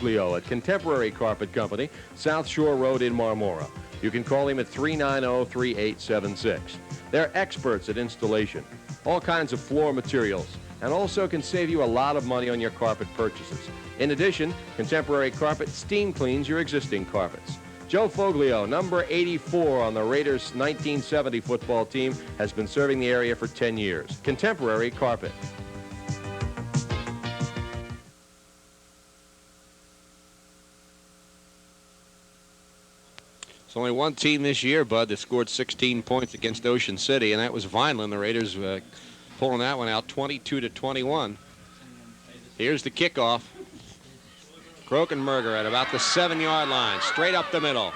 Leo at Contemporary Carpet Company, South Shore Road in Marmora. You can call him at 390-3876. They're experts at installation, all kinds of floor materials, and also can save you a lot of money on your carpet purchases. In addition, Contemporary Carpet steam cleans your existing carpets. Joe Foglio, number 84 on the Raiders' 1970 football team, has been serving the area for 10 years. Contemporary Carpet. There's only one team this year, Bud, that scored 16 points against Ocean City, and that was Vineland. The Raiders pulling that one out 22-21. Here's the kickoff. Krokenberger at about the 7-yard line, straight up the middle.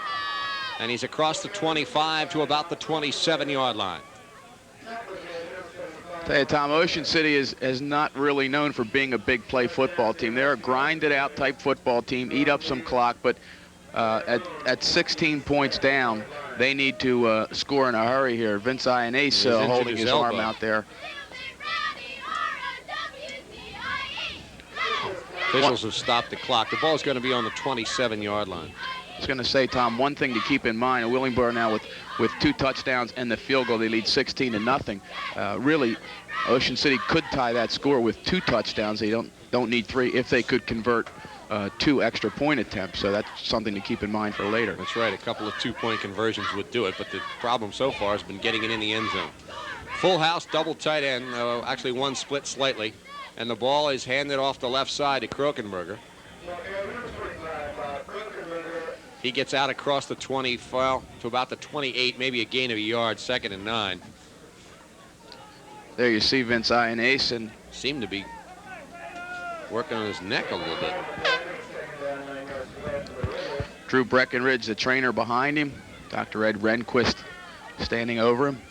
And he's across the 25 to about the 27-yard line. Tell you, Tom, Ocean City is not really known for being a big play football team. They're a grinded out type football team, eat up some clock, but at 16 points down, they need to score in a hurry here. Vince Ionase holding his arm out there. Officials have stopped the clock. The ball's going to be on the 27-yard line. I was going to say, Tom, one thing to keep in mind, Willingboro now with 2 touchdowns and the field goal, they lead 16-0. Really, Ocean City could tie that score with 2 touchdowns. They don't need 3 if they could convert 2 extra point attempts. So that's something to keep in mind for later. That's right. A couple of 2-point conversions would do it, but the problem so far has been getting it in the end zone. Full house, double tight end. Actually, one split slightly. And the ball is handed off the left side to Krokenberger. He gets out across the 20, to about the 28, maybe a gain of a yard, 2nd and 9. There you see Vince Ionase, and seemed to be working on his neck a little bit. Drew Breckenridge, the trainer behind him. Dr. Ed Rehnquist standing over him.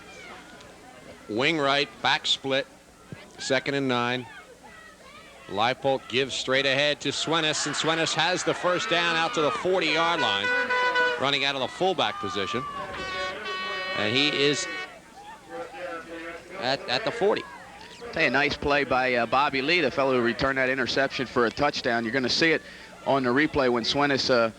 Wing right, back split, 2nd and 9. Leipold gives straight ahead to Swenis, and Swenis has the first down out to the 40-yard line, running out of the fullback position. And he is at the 40. Hey, a nice play by Bobby Lee, the fellow who returned that interception for a touchdown. You're going to see it on the replay when Swenis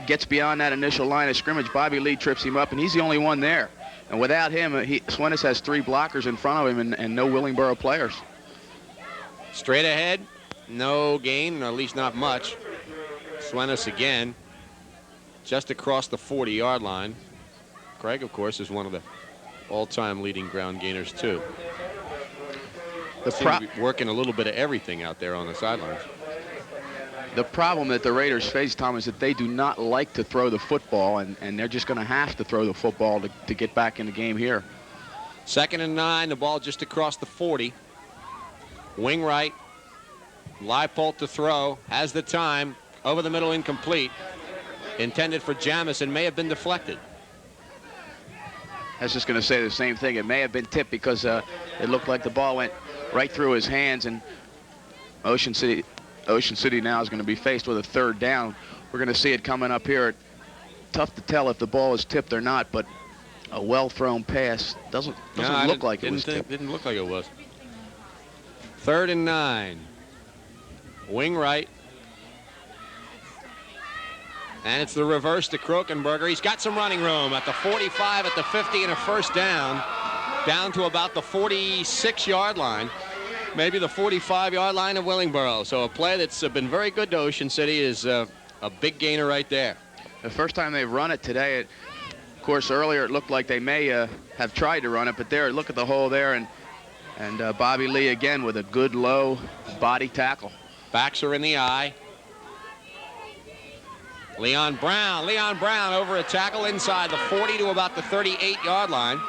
gets beyond that initial line of scrimmage. Bobby Lee trips him up, and he's the only one there. And without him, Swenis has 3 blockers in front of him and no Willingboro players. Straight ahead, no gain, or at least not much. Swenis again, just across the 40-yard line. Craig, of course, is one of the all-time leading ground gainers, too. Working a little bit of everything out there on the sidelines. The problem that the Raiders face, Tom, is that they do not like to throw the football, and they're just going to have to throw the football to get back in the game here. 2nd and 9, the ball just across the 40. Wing right, Leipold to throw, has the time, over the middle, incomplete. Intended for Jamison, may have been deflected. I was just going to say the same thing. It may have been tipped because it looked like the ball went right through his hands, and Ocean City now is going to be faced with a 3rd down. We're going to see it coming up here. Tough to tell if the ball is tipped or not, but a well-thrown pass doesn't look like it was tipped. Didn't look like it was. 3rd and 9. Wing right. And it's the reverse to Krokenberger. He's got some running room at the 45, at the 50, and a first down. Down to about the 46-yard line. Maybe the 45-yard line of Willingboro. So a play that's been very good to Ocean City is a big gainer right there. The first time they've run it today, of course, earlier it looked like they may have tried to run it, but there, look at the hole there, and Bobby Lee again with a good low body tackle. Backs are in the eye. Leon Brown over a tackle inside the 40 to about the 38-yard line.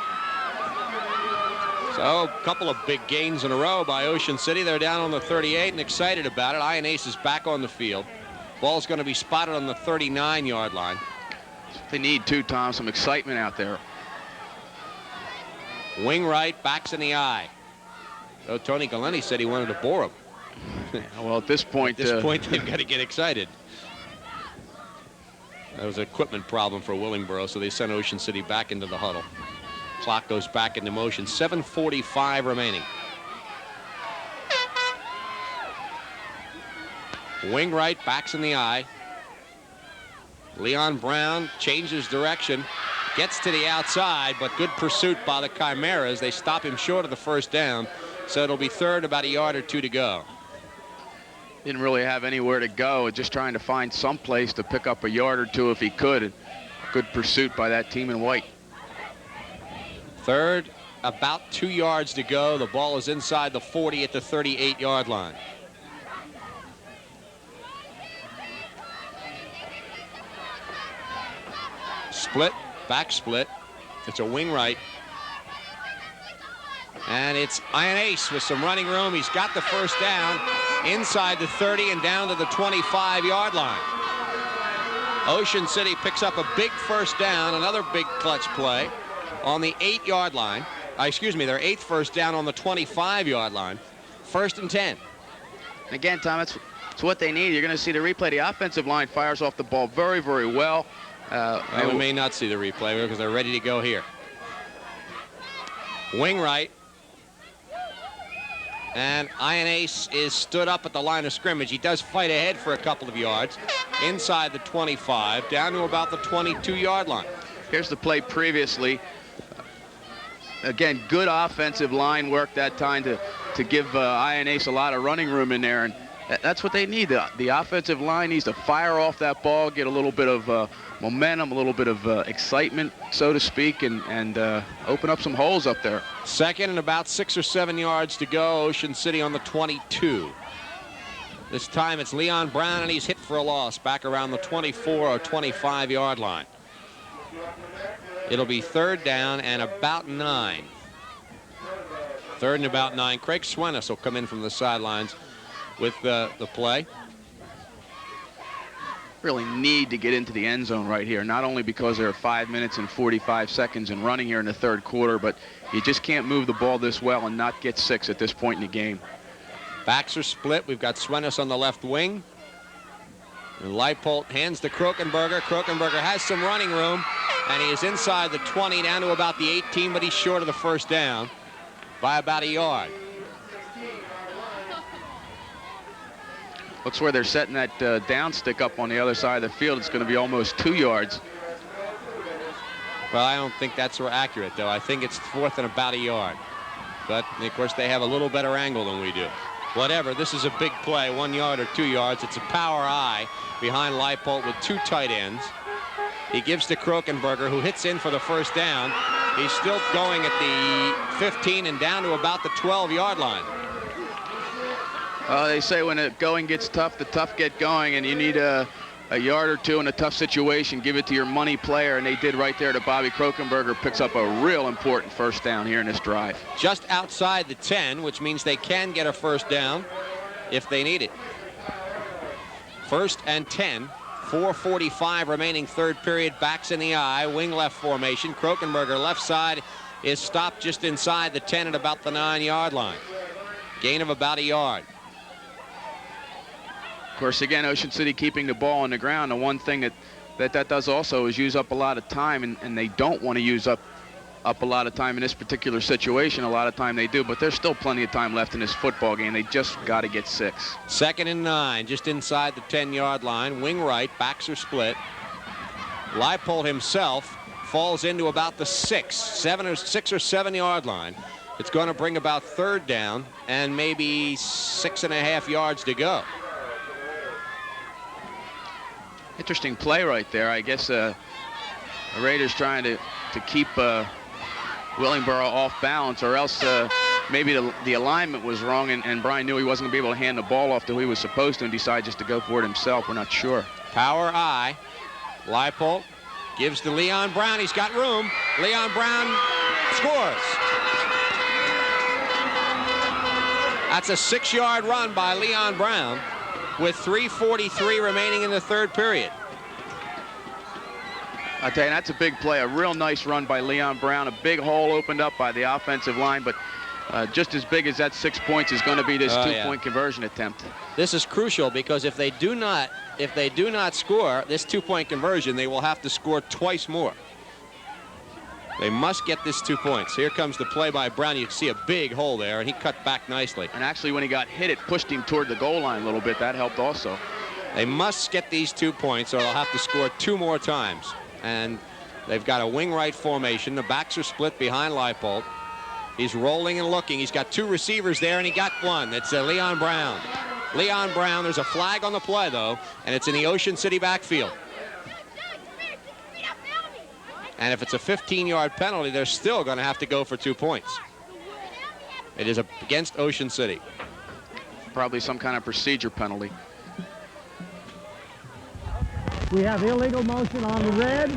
So a couple of big gains in a row by Ocean City. They're down on the 38 and excited about it. Ionase is back on the field. Ball's going to be spotted on the 39-yard line. They need too, Tom, some excitement out there. Wing right, backs in the eye. So Tony Galeni said he wanted to bore him. Well, at this point, they've got to get excited. That was an equipment problem for Willingboro, so they sent Ocean City back into the huddle. Clock goes back into motion. 7:45 remaining. Wing right, backs in the eye. Leon Brown changes direction, gets to the outside, but good pursuit by the Chimeras. They stop him short of the first down, so it'll be third, about a yard or two to go. Didn't really have anywhere to go, just trying to find some place to pick up a yard or two if he could. Good pursuit by that team in white. Third, about 2 yards to go. The ball is inside the 40 at the 38-yard line. Split, back split. It's a wing right. And it's Ian Ace with some running room. He's got the first down inside the 30 and down to the 25-yard line. Ocean City picks up a big first down, another big clutch play on the 8-yard line. Excuse me, their 8th first down on the 25-yard line. 1st and 10. And again, Tom, it's what they need. You're going to see the replay. The offensive line fires off the ball very, very well. We may not see the replay because they're ready to go here. Wing right. And Ian Ace is stood up at the line of scrimmage. He does fight ahead for a couple of yards inside the 25, down to about the 22-yard line. Here's the play previously. Again, good offensive line work that time to give Ian Ace a lot of running room in there, and that's what they need. The offensive line needs to fire off that ball, get a little bit of momentum, a little bit of excitement, so to speak, and open up some holes up there. Second and about 6 or 7 yards to go. Ocean City on the 22. This time it's Leon Brown, and he's hit for a loss back around the 24 or 25-yard line. It'll be third down and about 9. Third and about 9. Craig Swenis will come in from the sidelines with the play. Really need to get into the end zone right here, not only because there are 5 minutes and 45 seconds in running here in the third quarter, but you just can't move the ball this well and not get 6 at this point in the game. Backs are split. We've got Swenis on the left wing. And Leipold hands to Krokenberger. Krokenberger has some running room, and he is inside the 20 down to about the 18, but he's short of the first down by about a yard. Looks where they're setting that down stick up on the other side of the field. It's going to be almost 2 yards. Well, I don't think that's accurate, though. I think it's 4th and about a yard. But, of course, they have a little better angle than we do. Whatever, this is a big play, 1 yard or 2 yards. It's a power eye behind Leipold with 2 tight ends. He gives to Krokenberger, who hits in for the first down. He's still going at the 15 and down to about the 12-yard line. They say when the going gets tough, the tough get going, and you need a yard or two in a tough situation, give it to your money player, and they did right there to Bobby Krokenberger. Picks up a real important first down here in this drive. Just outside the 10, which means they can get a first down if they need it. 1st and 10, 4:45 remaining third period. Backs in the eye, wing left formation. Krokenberger left side is stopped just inside the 10 at about the 9-yard line. Gain of about a yard. Of course, again, Ocean City keeping the ball on the ground. The one thing that does also is use up a lot of time, and they don't want to use up a lot of time in this particular situation. A lot of time they do, but there's still plenty of time left in this football game. They just got to get 6. 2nd and 9, just inside the 10-yard line. Wing right, backs are split. Leipold himself falls into about the 6 or 7-yard line. It's going to bring about third down and maybe 6.5 yards to go. Interesting play right there. I guess the Raiders trying to keep Willingboro off balance, or else maybe the alignment was wrong, and Brian knew he wasn't going to be able to hand the ball off the way he was supposed to and decided just to go for it himself. We're not sure. Power eye. Leipold gives to Leon Brown. He's got room. Leon Brown scores. That's a 6-yard run by Leon Brown with 3:43 remaining in the third period. I tell you, that's a big play. A real nice run by Leon Brown. A big hole opened up by the offensive line, but just as big as that 6 points is going to be this two-point conversion attempt. This is crucial because if they do not score this 2-point conversion, they will have to score twice more. They must get this 2 points. Here comes the play by Brown. You can see a big hole there, and he cut back nicely. And actually, when he got hit, it pushed him toward the goal line a little bit. That helped also. They must get these 2 points, or they'll have to score 2 more times. And they've got a wing right formation. The backs are split behind Leipold. He's rolling and looking. He's got 2 receivers there, and he got one. It's Leon Brown. Leon Brown, there's a flag on the play, though, and it's in the Ocean City backfield. And if it's a 15-yard penalty, they're still going to have to go for 2 points. It is against Ocean City. Probably some kind of procedure penalty. We have illegal motion on the red.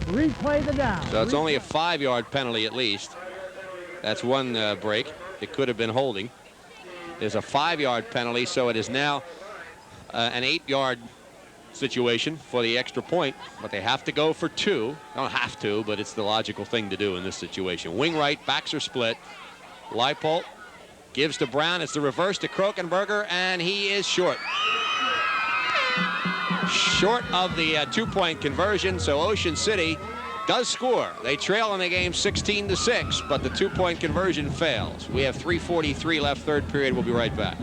Replay the down. So it's only a 5-yard penalty at least. That's one break. It could have been holding. There's a 5-yard penalty, so it is now an 8-yard situation for the extra point, but they have to go for 2. They don't have to, but it's the logical thing to do in this situation. Wing right, backs are split. Leipold gives to Brown. It's the reverse to Krokenberger, and he is short. Short of the 2-point conversion, so Ocean City does score. They trail in the game 16-6, but the 2-point conversion fails. We have 3:43 left, third period. We'll be right back.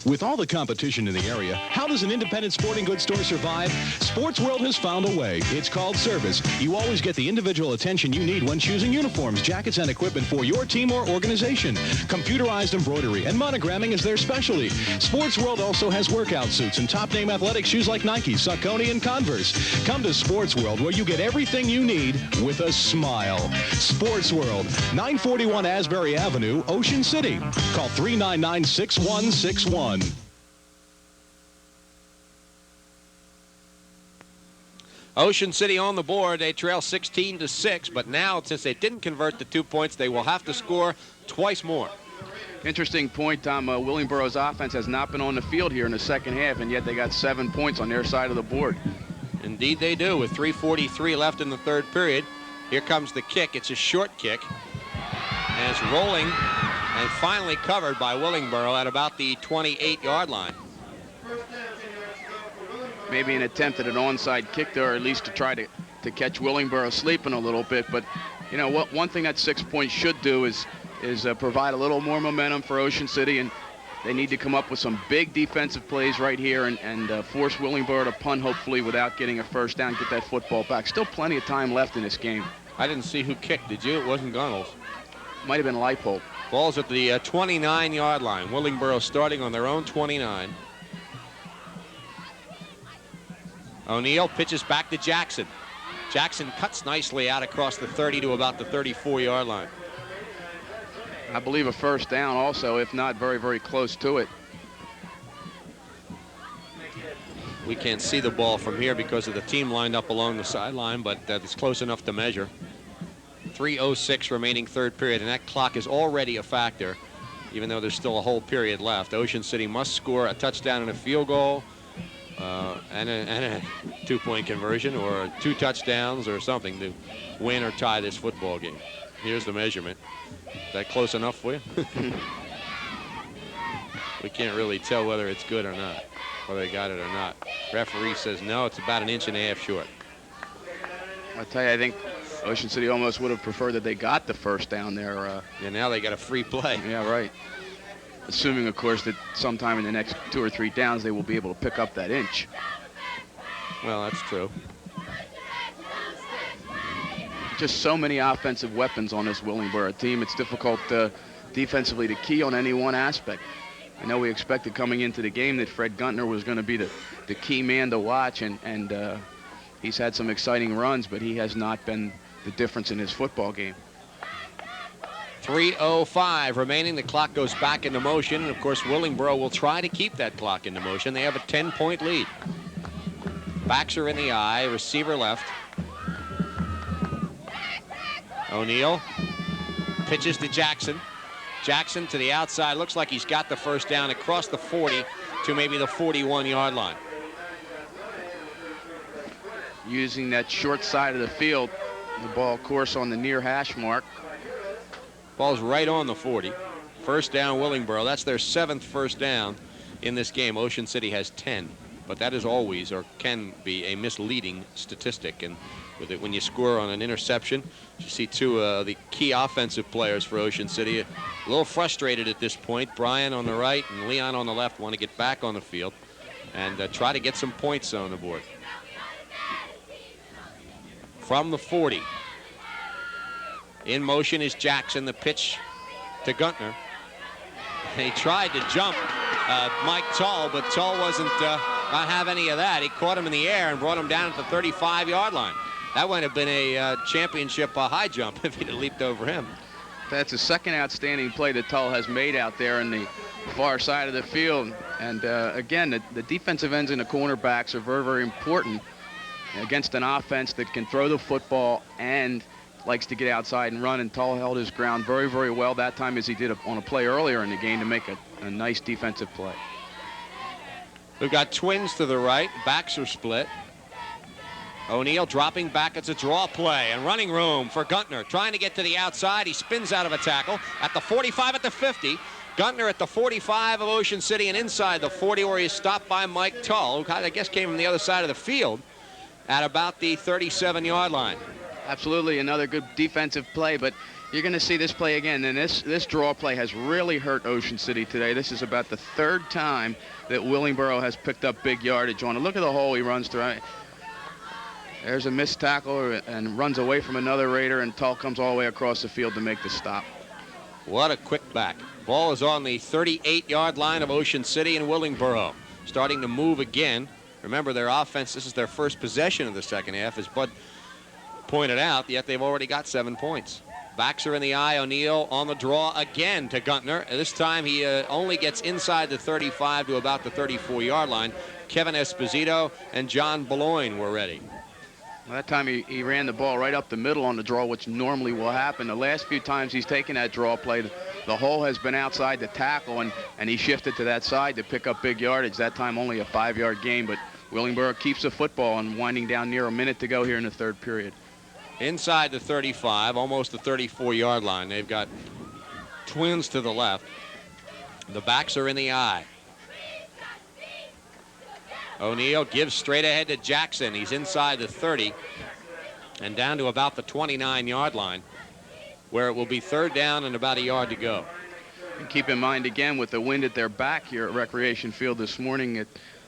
With all the competition in the area, how does an independent sporting goods store survive? Sports World has found a way. It's called service. You always get the individual attention you need when choosing uniforms, jackets, and equipment for your team or organization. Computerized embroidery and monogramming is their specialty. Sports World also has workout suits and top-name athletic shoes like Nike, Saucony, and Converse. Come to Sports World, where you get everything you need with a smile. Sports World, 941 Asbury Avenue, Ocean City. Call 399-6161. Ocean City on the board. They trail 16-6, but now, since they didn't convert the 2 points, they will have to score twice more. Interesting point, Tom. Willingboro's offense has not been on the field here in the second half, and yet they got 7 points on their side of the board. Indeed they do, with 3:43 left in the third period. Here comes the kick. It's a short kick, and it's rolling and finally covered by Willingboro at about the 28-yard line. Maybe an attempt at an onside kick there, or at least to try to catch Willingboro sleeping a little bit. But you know what? One thing that 6 points should do is provide a little more momentum for Ocean City, and they need to come up with some big defensive plays right here and force Willingboro to punt, hopefully without getting a first down, get that football back. Still plenty of time left in this game. I didn't see who kicked. Did you? It wasn't Gunnels. Might have been Leipold. Ball's at the 29-yard line. Willingboro starting on their own 29. O'Neill pitches back to Jackson. Jackson cuts nicely out across the 30 to about the 34-yard line. I believe a first down also, if not very, very close to it. We can't see the ball from here because of the team lined up along the sideline, but it's close enough to measure. 3:06 remaining third period, and that clock is already a factor, even though there's still a whole period left. Ocean City must score a touchdown and a field goal, and a 2-point conversion, or 2 touchdowns or something to win or tie this football game. Here's the measurement. Is that close enough for you? We can't really tell whether it's good or not, whether they got it or not. Referee says no, it's about 1.5 inches short. I tell you, I think Ocean City almost would have preferred that they got the first down there. And now they got a free play. Yeah, right. Assuming, of course, that sometime in the next 2 or 3 downs they will be able to pick up that inch. Well, that's true. Just so many offensive weapons on this Willingboro team. It's difficult defensively to key on any one aspect. I know we expected coming into the game that Fred Guntner was going to be the key man to watch, and he's had some exciting runs, but he has not been the difference in his football game. 3:05 remaining. The clock goes back into motion, and of course Willingboro will try to keep that clock into motion. They have a 10-point lead. Backs are in the eye, receiver left. O'Neill pitches to Jackson. Jackson to the outside. Looks like he's got the first down across the 40 to maybe the 41-yard line. Using that short side of the field, the ball, of course, on the near hash mark. Ball's right on the 40. First down, Willingboro. That's their 7th first down. in this game. Ocean City has 10, but that is always, or can be, a misleading statistic. And with it, when you score on an interception, you see two of the key offensive players for Ocean City a little frustrated at this point. Brian on the right and Leon on the left want to get back on the field and try to get some points on the board. From the 40. In motion is Jackson. The pitch to Guntner. He tried to jump Mike Tull, but Tull wasn't not have any of that. He caught him in the air and brought him down at the 35-yard line. That would have been a championship high jump if he'd have leaped over him. That's the second outstanding play that Tull has made out there in the far side of the field. And again, the defensive ends and the cornerbacks are very, very important against an offense that can throw the football and likes to get outside and run. And Tull held his ground very, very well that time, as he did on a play earlier in the game to make a nice defensive play. We've got Twins to the right. Backs are split. O'Neill dropping back. It's a draw play and running room for Guntner. Trying to get to the outside. He spins out of a tackle at the 45, at the 50. Guntner at the 45 of Ocean City and inside the 40, where he's stopped by Mike Tull, who I guess came from the other side of the field at about the 37-yard line. Absolutely another good defensive play, but you're going to see this play again, and this draw play has really hurt Ocean City today. This is about the third time that Willingboro has picked up big yardage on it. Look at the hole he runs through. There's a missed tackle and runs away from another Raider, and Tull comes all the way across the field to make the stop. What a quick back. Ball is on the 38-yard line of Ocean City, and Willingboro starting to move again. Remember, their offense, this is their first possession of the second half, as Bud pointed out, yet they've already got 7 points. Backs are in the eye. O'Neill on the draw again to Guntner. This time he only gets inside the 35 to about the 34-yard line. Kevin Esposito and John Boulogne were ready. Well, that time he ran the ball right up the middle on the draw, which normally will happen. The last few times he's taken that draw play, the hole has been outside the tackle, and he shifted to that side to pick up big yardage. That time only a 5-yard gain, but Willingboro keeps the football and winding down near a minute to go here in the third period. Inside the 35, almost the 34-yard line. They've got Twins to the left. The backs are in the eye. O'Neill gives straight ahead to Jackson. He's inside the 30 and down to about the 29-yard line, where it will be third down and about a yard to go. And keep in mind, again, with the wind at their back here at Recreation Field this morning,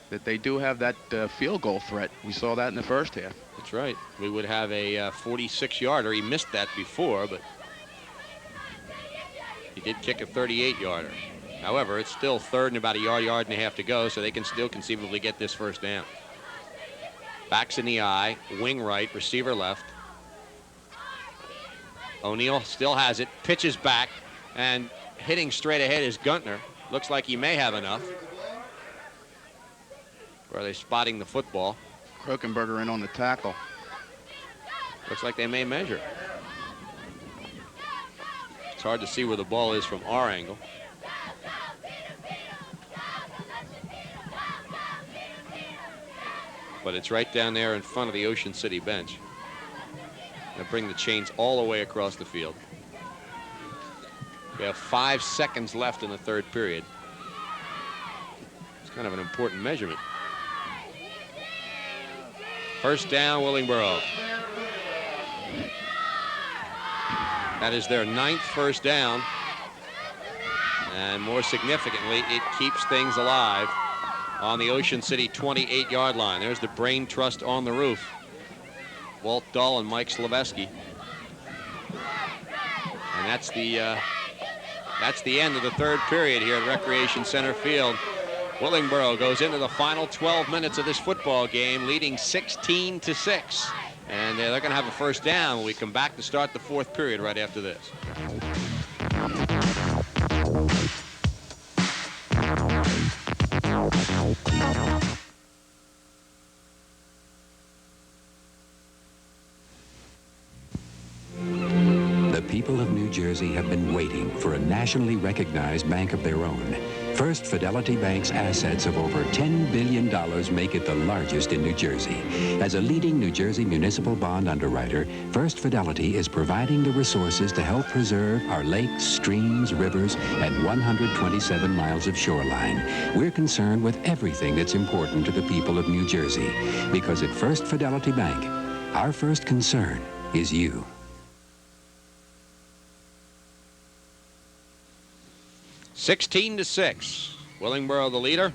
that they do have that field goal threat. We saw that in the first half. That's right. We would have a 46-yarder. He missed that before, but he did kick a 38-yarder. However, it's still third and about a yard and a half to go, so they can still conceivably get this first down. Backs in the eye, wing right, receiver left. O'Neill still has it, pitches back, and hitting straight ahead is Guntner. Looks like he may have enough. Where are they spotting the football? Krokenberger in on the tackle. Looks like they may measure. It's hard to see where the ball is from our angle. But it's right down there in front of the Ocean City bench. They'll bring the chains all the way across the field. We have 5 seconds left in the third period. It's kind of an important measurement. First down, Willingboro. That is their 9th first down. And more significantly, it keeps things alive on the Ocean City 28-yard line. There's the Brain Trust on the roof. Walt Dahl and Mike Slaveski. And that's the end of the third period here at Recreation Center Field. Willingboro goes into the final 12 minutes of this football game, leading 16-6. And they're going to have a first down when we come back to start the fourth period right after this. The people of New Jersey have been waiting for a nationally recognized bank of their own. First Fidelity Bank's assets of over $10 billion make it the largest in New Jersey. As a leading New Jersey municipal bond underwriter, First Fidelity is providing the resources to help preserve our lakes, streams, rivers, and 127 miles of shoreline. We're concerned with everything that's important to the people of New Jersey, because at First Fidelity Bank, our first concern is you. (16-6). Willingboro the leader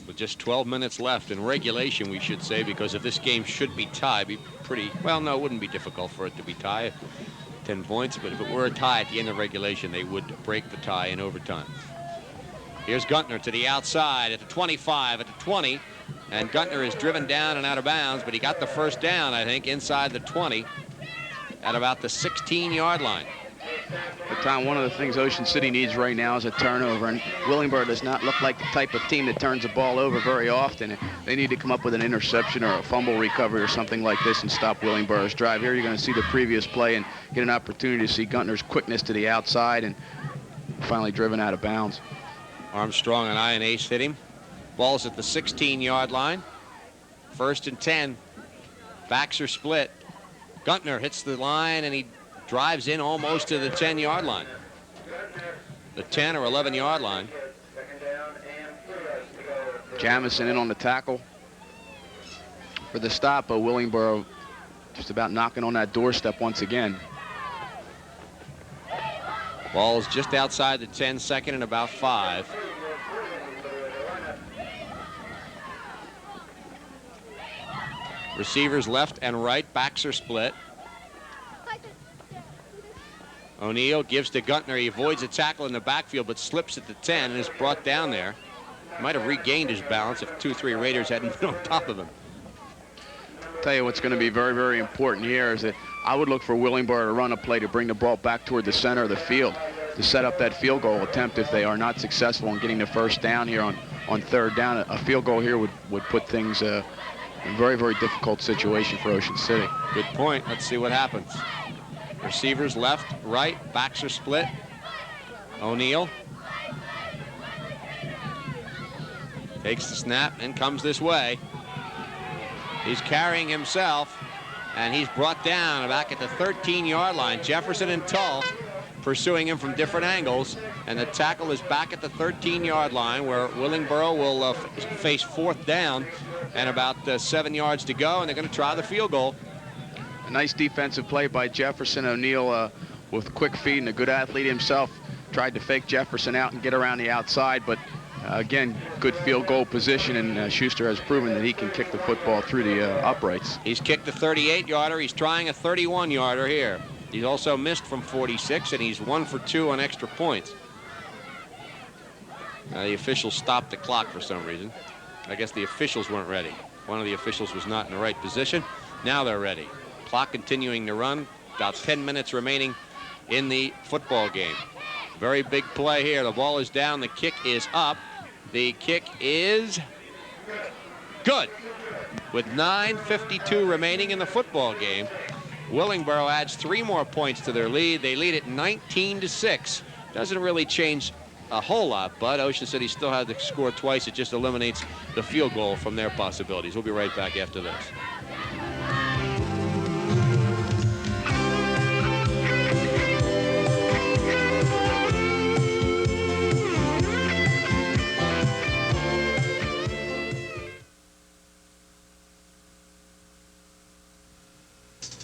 with just 12 minutes left in regulation, we should say, because if this game should be tied, it'd be pretty, well, no, it wouldn't be difficult for it to be tied, 10 points, but if it were a tie at the end of regulation, they would break the tie in overtime. Here's Guntner to the outside at the 25, at the 20, and Guntner is driven down and out of bounds, but he got the first down, I think, inside the 20 at about the 16-yard line. But Tom, one of the things Ocean City needs right now is a turnover, and Willingboro does not look like the type of team that turns the ball over very often. They need to come up with an interception or a fumble recovery or something like this and stop Willingboro's drive. Here you're going to see the previous play and get an opportunity to see Guntner's quickness to the outside and finally driven out of bounds. Armstrong and Ian Ace hit him. Ball's at the 16-yard line. 1st and 10. Backs are split. Guntner hits the line and he drives in almost to the 10-yard line. The 10 or 11-yard line. Jamison in on the tackle for the stop, but Willingboro just about knocking on that doorstep once again. Ball's just outside the 10, 2nd and about 5. Receivers left and right, backs are split. O'Neill gives to Guntner. He avoids a tackle in the backfield, but slips at the 10 and is brought down there. Might have regained his balance if 2-3 Raiders hadn't been on top of him. Tell you what's going to be very, very important here is that I would look for Willingboro to run a play to bring the ball back toward the center of the field to set up that field goal attempt if they are not successful in getting the first down here on 3rd down. A field goal here would put things in a very, very difficult situation for Ocean City. Good point. Let's see what happens. Receivers left, right, backs are split. O'Neill takes the snap and comes this way. He's carrying himself, and he's brought down back at the 13-yard line. Jefferson and Tull pursuing him from different angles, and the tackle is back at the 13-yard line where Willingboro will face 4th down and about 7 yards to go, and they're going to try the field goal. A nice defensive play by Jefferson. O'Neill with quick feet and a good athlete himself tried to fake Jefferson out and get around the outside, but again, good field goal position, and Schuster has proven that he can kick the football through the uprights. He's kicked the 38-yarder. He's trying a 31-yarder here. He's also missed from 46, and he's 1 for 2 on extra points. Now the officials stopped the clock for some reason. I guess the officials weren't ready. One of the officials was not in the right position. Now they're ready. Clock continuing to run. About 10 minutes remaining in the football game. Very big play here. The ball is down. The kick is up. The kick is good. With 9:52 remaining in the football game, Willingboro adds 3 more points to their lead. They lead it 19-6. Doesn't really change a whole lot, but Ocean City still had to score twice. It just eliminates the field goal from their possibilities. We'll be right back after this.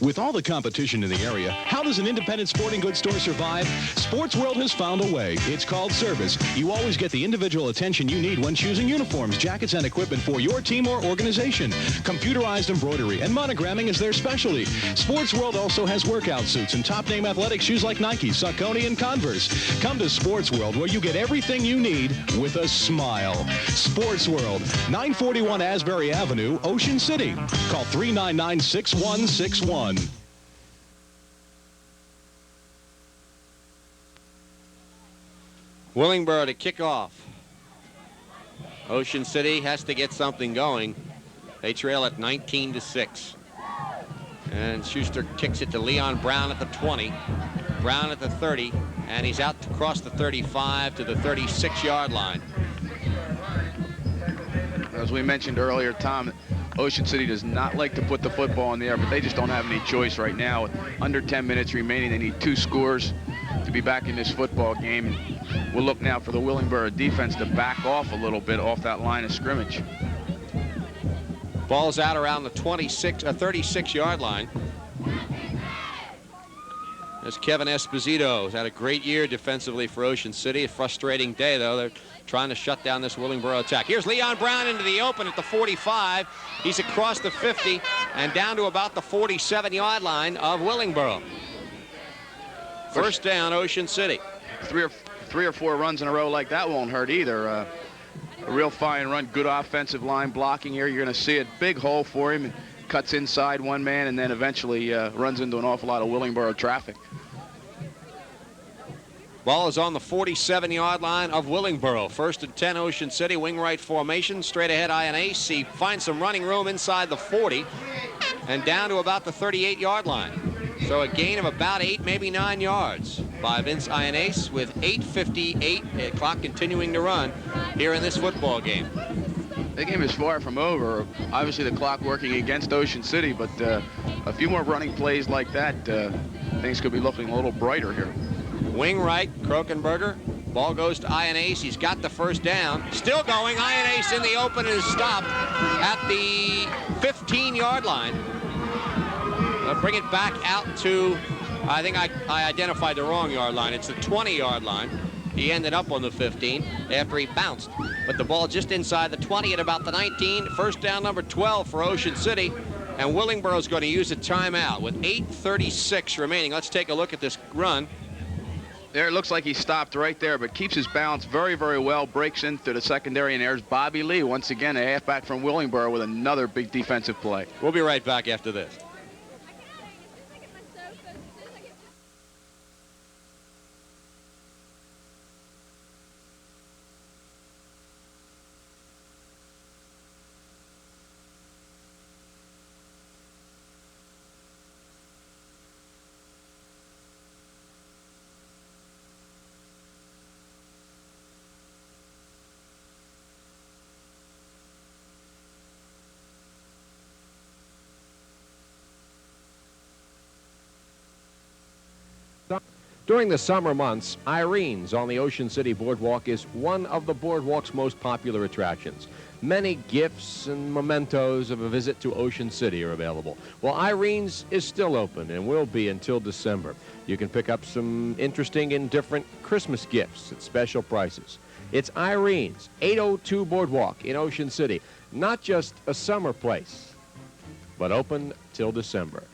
With all the competition in the area, how does an independent sporting goods store survive? Sports World has found a way. It's called service. You always get the individual attention you need when choosing uniforms, jackets, and equipment for your team or organization. Computerized embroidery and monogramming is their specialty. Sports World also has workout suits and top-name athletic shoes like Nike, Saucony, and Converse. Come to Sports World, where you get everything you need with a smile. Sports World, 941 Asbury Avenue, Ocean City. Call 399-6161. Willingboro to kick off. Ocean City has to get something going. They trail at 19-6. And Schuster kicks it to Leon Brown at the 20. Brown at the 30, and he's out across the 35 to the 36-yard line. As we mentioned earlier, Tom, Ocean City does not like to put the football in the air, but they just don't have any choice right now. With under 10 minutes remaining, they need 2 scores to be back in this football game. We'll look now for the Willingboro defense to back off a little bit off that line of scrimmage. Ball's out around the 36-yard line. There's Kevin Esposito. He's had a great year defensively for Ocean City. A frustrating day, though. They're trying to shut down this Willingboro attack. Here's Leon Brown into the open at the 45. He's across the 50 and down to about the 47-yard line of Willingboro. First down, Ocean City. Three or four runs in a row like that won't hurt either. A real fine run, good offensive line blocking here. You're going to see a big hole for him, and cuts inside one man and then eventually runs into an awful lot of Willingboro traffic. Ball is on the 47-yard line of Willingboro. First and 10, Ocean City, wing right formation, straight ahead INACE. He finds some running room inside the 40 and down to about the 38-yard line. So a gain of about 8, maybe 9 yards by Vince INACE with 8:58, clock continuing to run here in this football game. The game is far from over. Obviously the clock working against Ocean City, but a few more running plays like that, things could be looking a little brighter here. Wing right, Krokenberger. Ball goes to INACE. He's got the first down. Still going. INACE in the open is stopped at the 15-yard line. They'll bring it back out to, I think I identified the wrong yard line. It's the 20-yard line. He ended up on the 15 after he bounced. But the ball just inside the 20 at about the 19. First down, number 12 for Ocean City. And Willingboro's going to use a timeout with 8:36 remaining. Let's take a look at this run. There, it looks like he stopped right there, but keeps his balance very, very well. Breaks into the secondary, and there's Bobby Lee, once again, a halfback from Willingboro with another big defensive play. We'll be right back after this. During the summer months, Irene's on the Ocean City Boardwalk is one of the boardwalk's most popular attractions. Many gifts and mementos of a visit to Ocean City are available. Well, Irene's is still open and will be until December. You can pick up some interesting and different Christmas gifts at special prices. It's Irene's, 802 Boardwalk in Ocean City. Not just a summer place, but open till December.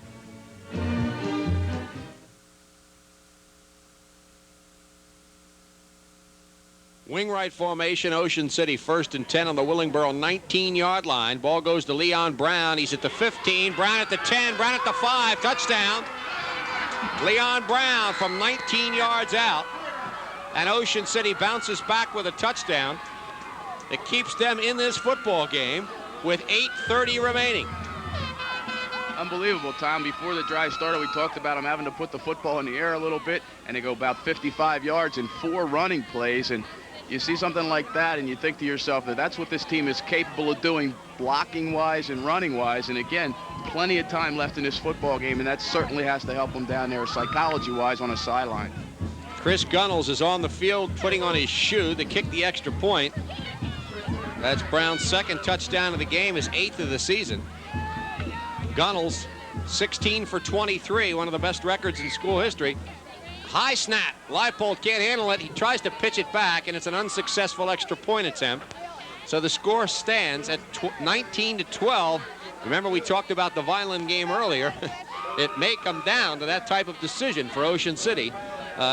Wing right formation, Ocean City, first and 10 on the Willingboro 19-yard line. Ball goes to Leon Brown. He's at the 15, Brown at the 10, Brown at the 5, touchdown. Leon Brown from 19 yards out. And Ocean City bounces back with a touchdown. It keeps them in this football game with 8:30 remaining. Unbelievable, Tom. Before the drive started, we talked about them having to put the football in the air a little bit, and they go about 55 yards in 4 running plays. And you see something like that, and you think to yourself that that's what this team is capable of doing, blocking-wise and running-wise. And again, plenty of time left in this football game, and that certainly has to help them down there psychology-wise on a sideline. Chris Gunnels is on the field putting on his shoe to kick the extra point. That's Brown's second touchdown of the game, his 8th of the season. Gunnels, 16 for 23, one of the best records in school history. High snap. Leipold can't handle it. He tries to pitch it back, and it's an unsuccessful extra point attempt. So the score stands at 19-12. Remember, we talked about the Vineland game earlier. It may come down to that type of decision for Ocean City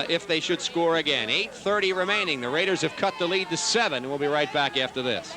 if they should score again. 8:30 remaining. The Raiders have cut the lead to 7. We'll be right back after this.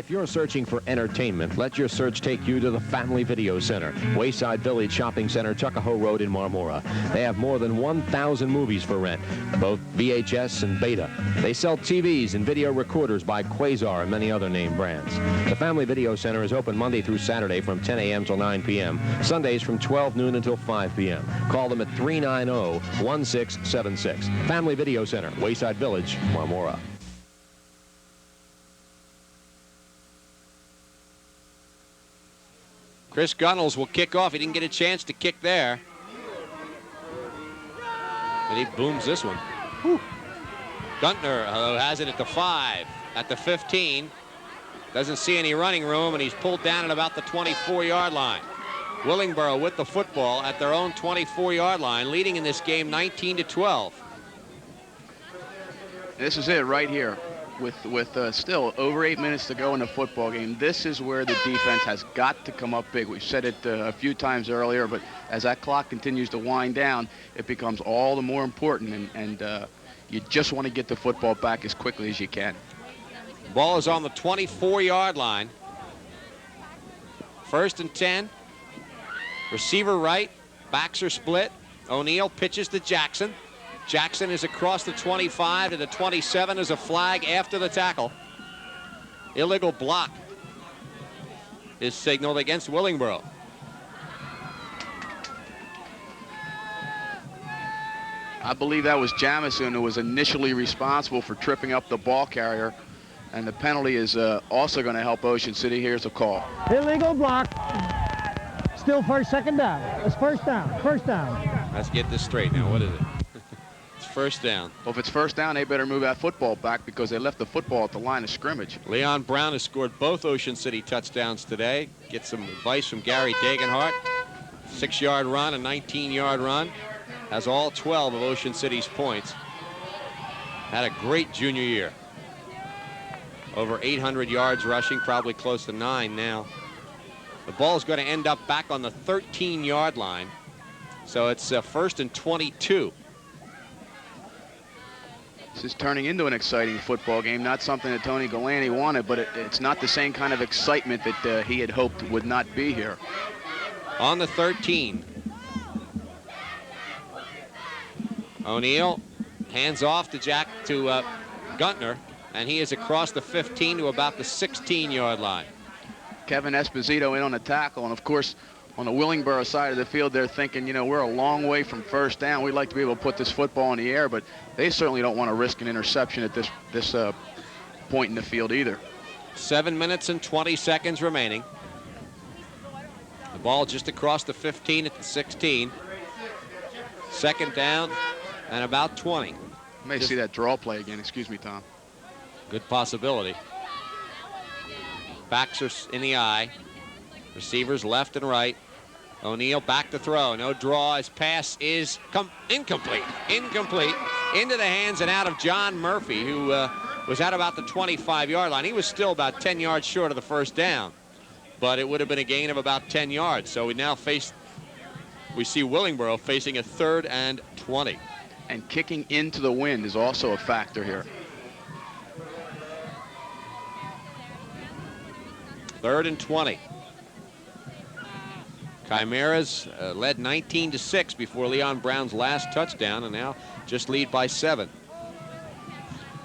If you're searching for entertainment, let your search take you to the Family Video Center, Wayside Village Shopping Center, Tuckahoe Road in Marmora. They have more than 1,000 movies for rent, both VHS and Beta. They sell TVs and video recorders by Quasar and many other name brands. The Family Video Center is open Monday through Saturday from 10 a.m. till 9 p.m., Sundays from 12 noon until 5 p.m. Call them at 390-1676. Family Video Center, Wayside Village, Marmora. Chris Gunnels will kick off. He didn't get a chance to kick there. But he booms this one. Whew. Guntner has it at the 5, at the 15. Doesn't see any running room, and he's pulled down at about the 24-yard line. Willingboro with the football at their own 24-yard line, leading in this game 19-12. This is it right here. With still over 8 minutes to go in the football game, this is where the defense has got to come up big. We've said it a few times earlier, but as that clock continues to wind down, it becomes all the more important, and you just want to get the football back as quickly as you can. Ball is on the 24-yard line. 1st and 10. Receiver right. Backs are split. O'Neal pitches to Jackson. Jackson is across the 25 to the 27 as a flag after the tackle. Illegal block is signaled against Willingboro. I believe that was Jamison who was initially responsible for tripping up the ball carrier, and the penalty is also going to help Ocean City. Here's a call. Illegal block. Still second down. It's first down. Let's get this straight now. What is it? It's first down. Well, if it's first down, they better move that football back because they left the football at the line of scrimmage. Leon Brown has scored both Ocean City touchdowns today. Get some advice from Gary Dagenhart. 6-yard run, a 19-yard run. Has all 12 of Ocean City's points. Had a great junior year. Over 800 yards rushing, probably close to 9 now. The ball is going to end up back on the 13-yard line. So it's 1st and 22. This is turning into an exciting football game, not something that Tony Galani wanted, but it's not the same kind of excitement that he had hoped would not be here. On the 13. O'Neal hands off to Guntner, and he is across the 15 to about the 16-yard line. Kevin Esposito in on the tackle, and of course, on the Willingboro side of the field, they're thinking, you know, we're a long way from first down. We'd like to be able to put this football in the air, but they certainly don't want to risk an interception at this point in the field either. 7 minutes and 20 seconds remaining. The ball just across the 15 at the 16. 2nd down and about 20. You may see that draw play again. Excuse me, Tom. Good possibility. Backs are in the eye. Receivers left and right. O'Neal back to throw. No draw. His pass is incomplete. Incomplete. Into the hands and out of John Murphy, who was at about the 25-yard line. He was still about 10 yards short of the first down, but it would have been a gain of about 10 yards. So we see Willingboro facing a 3rd and 20. And kicking into the wind is also a factor here. 3rd and 20. Chimeras led 19-6 before Leon Brown's last touchdown, and now just lead by 7.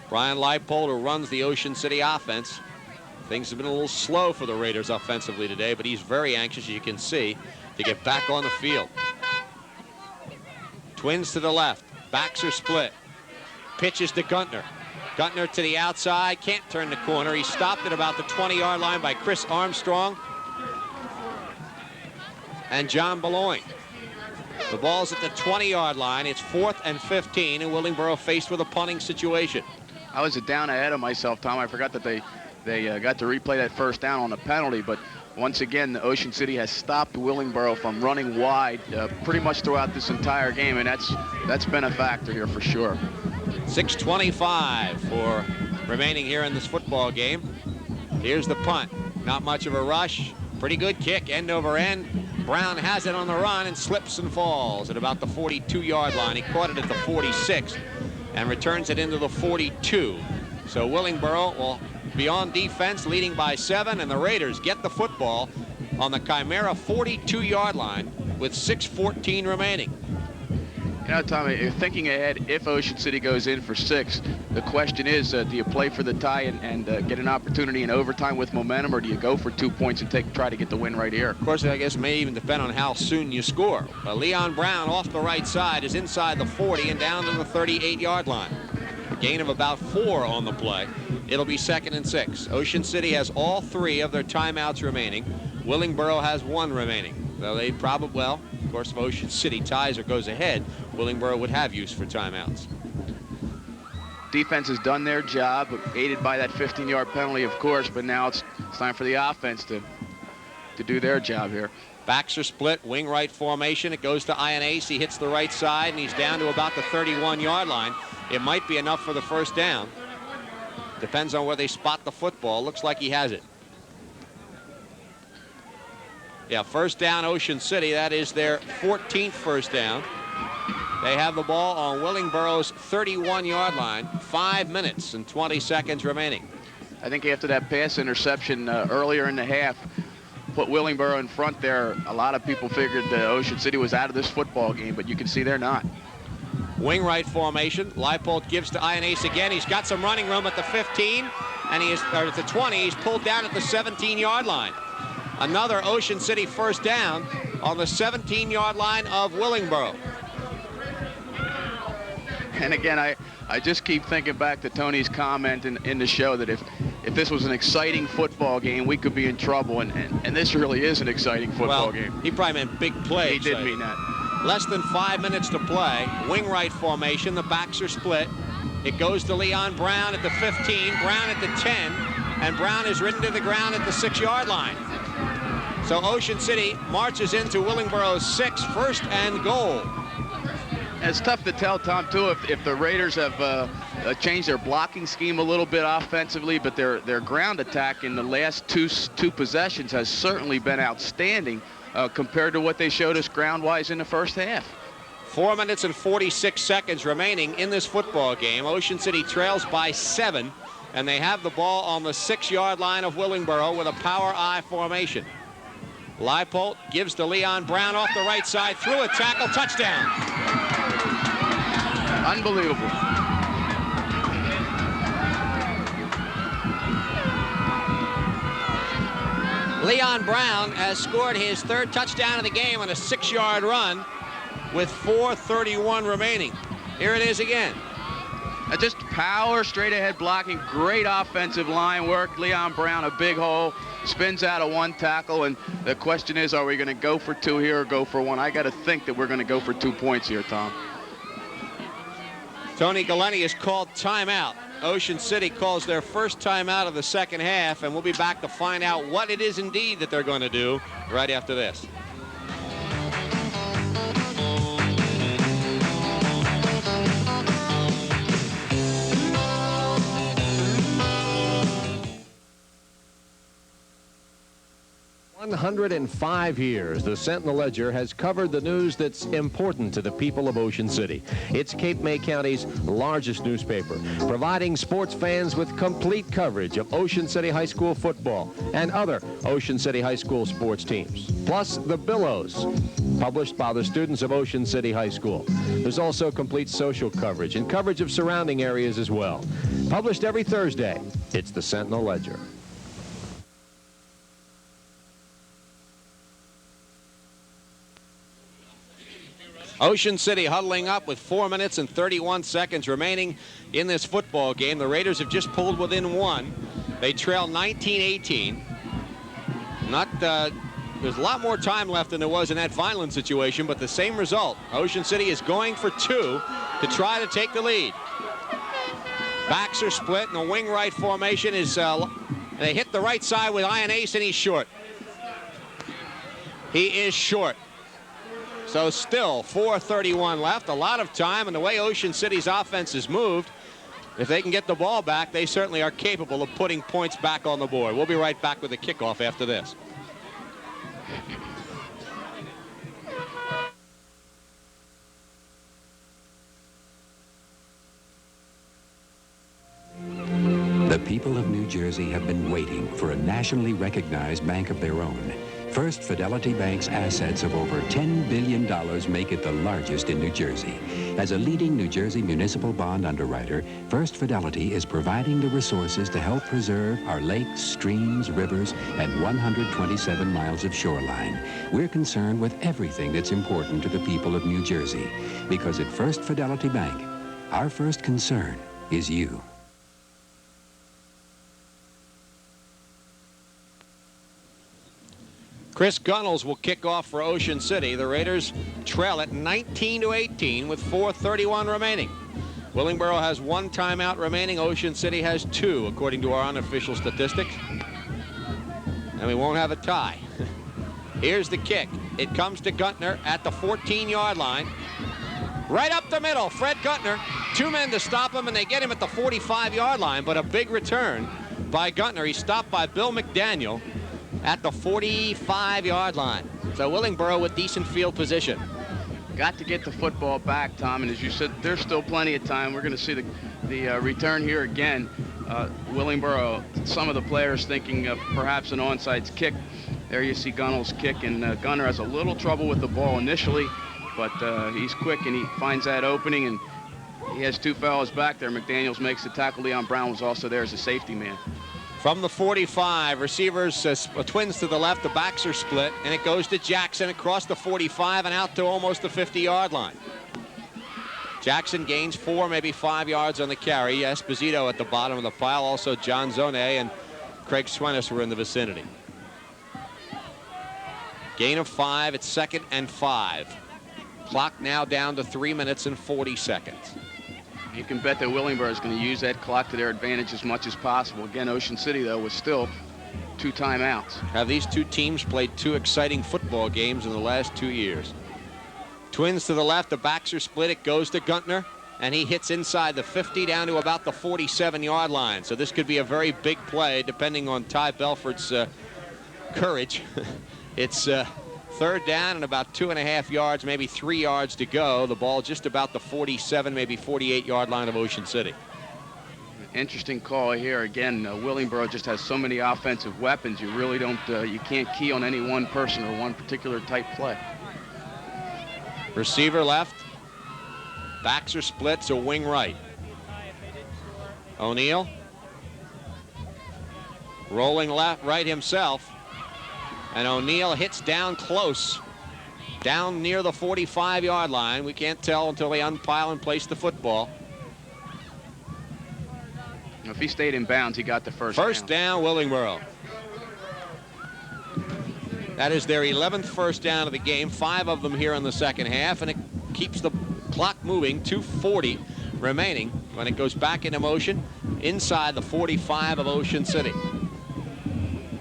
Brian Leipold, who runs the Ocean City offense. Things have been a little slow for the Raiders offensively today, but he's very anxious, as you can see, to get back on the field. Twins to the left. Backs are split. Pitches to Guntner. Guntner to the outside. Can't turn the corner. He's stopped at about the 20-yard line by Chris Armstrong and John Beloin. The ball's at the 20-yard line. It's 4th and 15, and Willingboro faced with a punting situation. I was down ahead of myself, Tom. I forgot that they got to replay that first down on the penalty, but once again, Ocean City has stopped Willingboro from running wide pretty much throughout this entire game, and that's been a factor here for sure. 6:25 for remaining here in this football game. Here's the punt. Not much of a rush. Pretty good kick, end over end. Brown has it on the run and slips and falls at about the 42-yard line. He caught it at the 46 and returns it into the 42. So Willingboro will be on defense, leading by 7, and the Raiders get the football on the Chimera 42-yard line with 6:14 remaining. You know, Tommy, you're thinking ahead. If Ocean City goes in for 6, the question is, do you play for the tie and get an opportunity in overtime with momentum, or do you go for 2 points and try to get the win right here? Of course, I guess it may even depend on how soon you score. Leon Brown off the right side is inside the 40 and down to the 38-yard line. A gain of about 4 on the play. It'll be 2nd and 6. Ocean City has all 3 of their timeouts remaining. Willingboro has 1 remaining. Though they probably, well, of course, if Ocean City ties or goes ahead, Willingboro would have use for timeouts. Defense has done their job, aided by that 15-yard penalty, of course, but now it's time for the offense to do their job here. Backs are split, wing right formation. It goes to Ionace. He hits the right side, and he's down to about the 31-yard line. It might be enough for the first down. Depends on where they spot the football. Looks like he has it. Yeah, first down, Ocean City. That is their 14th first down. They have the ball on Willingboro's 31-yard line. 5 minutes and 20 seconds remaining. I think after that pass interception earlier in the half, put Willingboro in front there, a lot of people figured that Ocean City was out of this football game, but you can see they're not. Wing right formation. Leipold gives to Ionace again. He's got some running room at the 15, and he is, or at the 20. He's pulled down at the 17-yard line. Another Ocean City first down on the 17-yard line of Willingboro. And again, I just keep thinking back to Tony's comment in the show that if this was an exciting football game, we could be in trouble, and this really is an exciting football game. He probably meant big plays. He did mean that. Less than 5 minutes to play. Wing right formation. The backs are split. It goes to Leon Brown at the 15, Brown at the 10, and Brown is ridden to the ground at the 6-yard line. So Ocean City marches into Willingboro's 6, 1st and goal. It's tough to tell, Tom, too, if the Raiders have changed their blocking scheme a little bit offensively, but their ground attack in the last two possessions has certainly been outstanding compared to what they showed us ground-wise in the first half. 4 minutes and 46 seconds remaining in this football game. Ocean City trails by 7, and they have the ball on the 6-yard line of Willingboro with a power I formation. Leipold gives to Leon Brown off the right side, through a tackle, touchdown. Unbelievable. Leon Brown has scored his 3rd touchdown of the game on a 6-yard run with 4:31 remaining. Here it is again. Just power, straight ahead blocking, great offensive line work. Leon Brown, a big hole, spins out of 1 tackle, and the question is, are we going to go for 2 here or go for 1? I got to think that we're going to go for 2 points here, Tom. Tony Galeni has called timeout. Ocean City calls their first timeout of the second half, and we'll be back to find out what it is indeed that they're going to do right after this. For 105 years, the Sentinel-Ledger has covered the news that's important to the people of Ocean City. It's Cape May County's largest newspaper, providing sports fans with complete coverage of Ocean City High School football and other Ocean City High School sports teams, plus the Billows, published by the students of Ocean City High School. There's also complete social coverage and coverage of surrounding areas as well. Published every Thursday, it's the Sentinel-Ledger. Ocean City huddling up with 4 minutes and 31 seconds remaining in this football game. The Raiders have just pulled within 1. They trail 19-18. There's a lot more time left than there was in that Vineland situation, but the same result. Ocean City is going for 2 to try to take the lead. Backs are split, and the wing right formation is, they hit the right side with Ionace, and he's short. He is short. So still 4:31 left, a lot of time, and the way Ocean City's offense has moved, if they can get the ball back, they certainly are capable of putting points back on the board. We'll be right back with the kickoff after this. The The people of New Jersey have been waiting for a nationally recognized bank of their own. First Fidelity Bank's assets of over $10 billion make it the largest in New Jersey. As a leading New Jersey municipal bond underwriter, First Fidelity is providing the resources to help preserve our lakes, streams, rivers, and 127 miles of shoreline. We're concerned with everything that's important to the people of New Jersey, because at First Fidelity Bank, our first concern is you. Chris Gunnels will kick off for Ocean City. The Raiders trail at 19-18 with 4:31 remaining. Willingboro has 1 timeout remaining. Ocean City has 2, according to our unofficial statistics. And we won't have a tie. Here's the kick. It comes to Guntner at the 14-yard line. Right up the middle, Fred Guntner. 2 men to stop him, and they get him at the 45-yard line, but a big return by Guntner. He's stopped by Bill McDaniel at the 45-yard line. So Willingboro with decent field position. Got to get the football back, Tom, and as you said, there's still plenty of time. We're going to see the return here again. Willingboro, some of the players thinking of perhaps an onside kick. There you see Gunnels kick, and Gunner has a little trouble with the ball initially, but he's quick and he finds that opening, and he has 2 fellows back there. McDaniels makes the tackle. Leon Brown was also there as a safety man. From the 45, receivers twins to the left, the backs are split, and it goes to Jackson across the 45 and out to almost the 50-yard line. Jackson gains 4, maybe 5 yards on the carry. Esposito at the bottom of the pile. Also John Zone and Craig Swenis were in the vicinity. Gain of 5. It's 2nd and 5. Clock now down to 3 minutes and 40 seconds. You can bet that Willingboro is going to use that clock to their advantage as much as possible. Again, Ocean City, though, was still 2 timeouts. Have these 2 teams played 2 exciting football games in the last 2 years? Twins to the left, the backs are split. It goes to Guntner, and he hits inside the 50 down to about the 47-yard line. So this could be a very big play, depending on Ty Belford's courage. It's 3rd down and about 2.5 yards, maybe 3 yards to go. The ball just about the 47, maybe 48-yard line of Ocean City. Interesting call here. Again, Willingboro just has so many offensive weapons. You really don't, you can't key on any one person or one particular type play. Receiver left. Backs are split, so wing right. O'Neal. Rolling left, right himself. And O'Neal hits down close, down near the 45-yard line. We can't tell until they unpile and place the football. If he stayed in bounds, he got the first down, Willingboro. That is their 11th first down of the game, 5 of them here in the second half, and it keeps the clock moving. 2:40 remaining when it goes back into motion inside the 45 of Ocean City.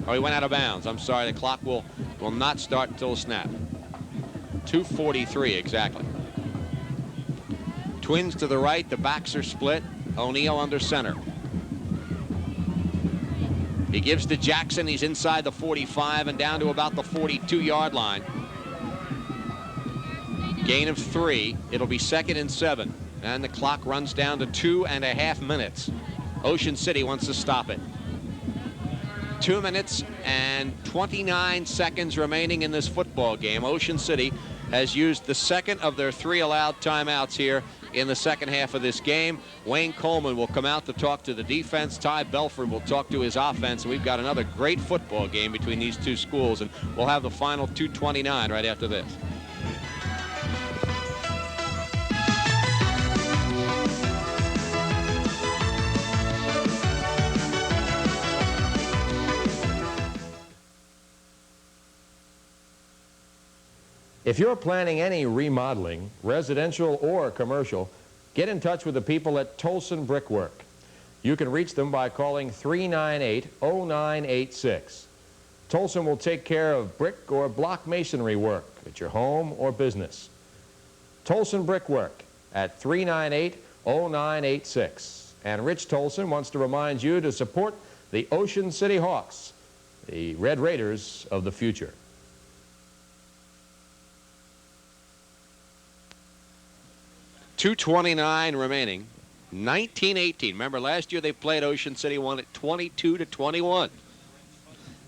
Oh, he went out of bounds. I'm sorry, the clock will not start until the snap. 2:43 exactly. Twins to the right, the backs are split. O'Neal under center. He gives to Jackson. He's inside the 45 and down to about the 42-yard line. Gain of 3. It'll be 2nd and 7. And the clock runs down to 2.5 minutes. Ocean City wants to stop it. 2 minutes and 29 seconds remaining in this football game. Ocean City has used the 2nd of their 3 allowed timeouts here in the second half of this game. Wayne Coleman will come out to talk to the defense. Ty Belford will talk to his offense. And we've got another great football game between these 2 schools, and we'll have the final 2:29 right after this. If you're planning any remodeling, residential or commercial, get in touch with the people at Tolson Brickwork. You can reach them by calling 398-0986. Tolson will take care of brick or block masonry work at your home or business. Tolson Brickwork at 398-0986. And Rich Tolson wants to remind you to support the Ocean City Hawks, the Red Raiders of the future. .229 remaining. 19-18. Remember, last year they played Ocean City, won it 22-21.